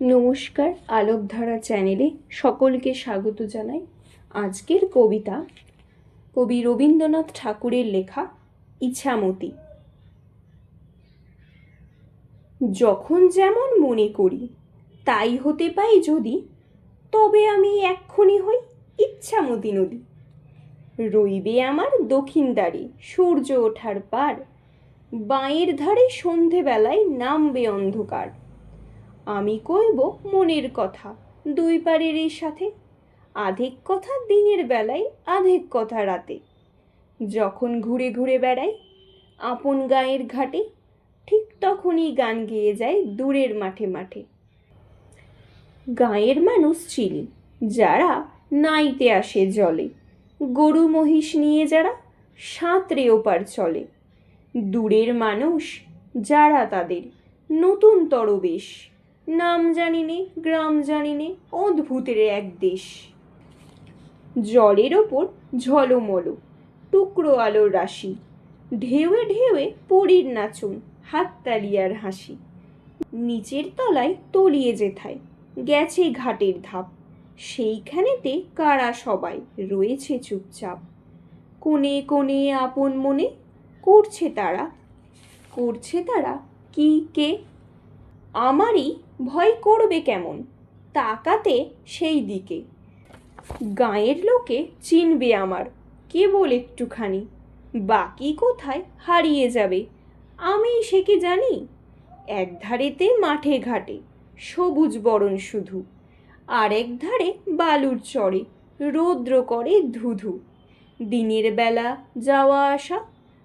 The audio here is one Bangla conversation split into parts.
নমস্কার, আলোকধারা চ্যানেলে সকলকে স্বাগত জানাই। আজকের কবিতা কবি রবীন্দ্রনাথ ঠাকুরের লেখা ইছামতি। যখন যেমন মনে করি তাই হতে পাই যদি, তবে আমি এক্ষুনি হই ইচ্ছামতি নদী। রইবে আমার দক্ষিণ দ্বারে সূর্য ওঠার পার, বাঁয়ের ধারে সন্ধেবেলায় নামবে অন্ধকার। আমি কইব মনের কথা দুই পারের এই সাথে, আধেক কথা দিনের বেলায় আধেক কথা রাতে। যখন ঘুরে ঘুরে বেড়াই আপন গায়ের ঘাটে, ঠিক তখনই গান গেয়ে যায় দূরের মাঠে মাঠে। গায়ের মানুষ চিনি যারা নাইতে আসে জলে, গরু মহিষ নিয়ে যারা সাঁতরে ওপার চলে। দূরের মানুষ যারা তাদের নতুন তরবেশ, নাম জানি নে গ্রাম জানি নে অদ্ভুতের এক দেশ। জলের ওপর ঝলমল টুকরো আলোর রাশি, ঢেউয়ে ঢেউয়ে পরীর নাচন হাততালি আর হাসি। নিচের তলায় তলিয়ে যেথায় গেছে ঘাটের ধাপ, সেইখানেতে কারা সবাই রয়েছে চুপচাপ। কোণে কোণে আপন মনে করছে তারা কি কে। আমারই ভয় করবে কেমন তাকাতে সেই দিকে। গাঁয়ের লোকে চিনবে আমার কেবল একটুখানি, বাকি কোথায় হারিয়ে যাবে আমি সে কি জানি। এক ধারেতে মাঠে ঘাটে সবুজ বরণ শুধু, আর এক ধারে বালুর চরে রৌদ্র করে ধুধু। দিনের বেলা যাওয়া আসা,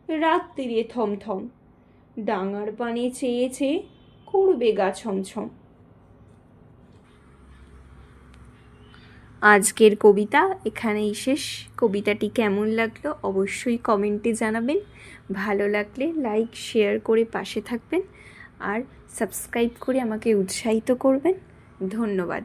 রাত্রিরে থমথম, ডাঙার পানে চেয়ে চেয়ে করবে গা ছমছম। আজকের কবিতা এখানেই শেষ। কবিতাটি কেমন লাগলো অবশ্যই কমেন্টে জানাবেন। ভালো লাগলে লাইক শেয়ার করে পাশে থাকবেন আর সাবস্ক্রাইব করে আমাকে উৎসাহিত করবেন। ধন্যবাদ।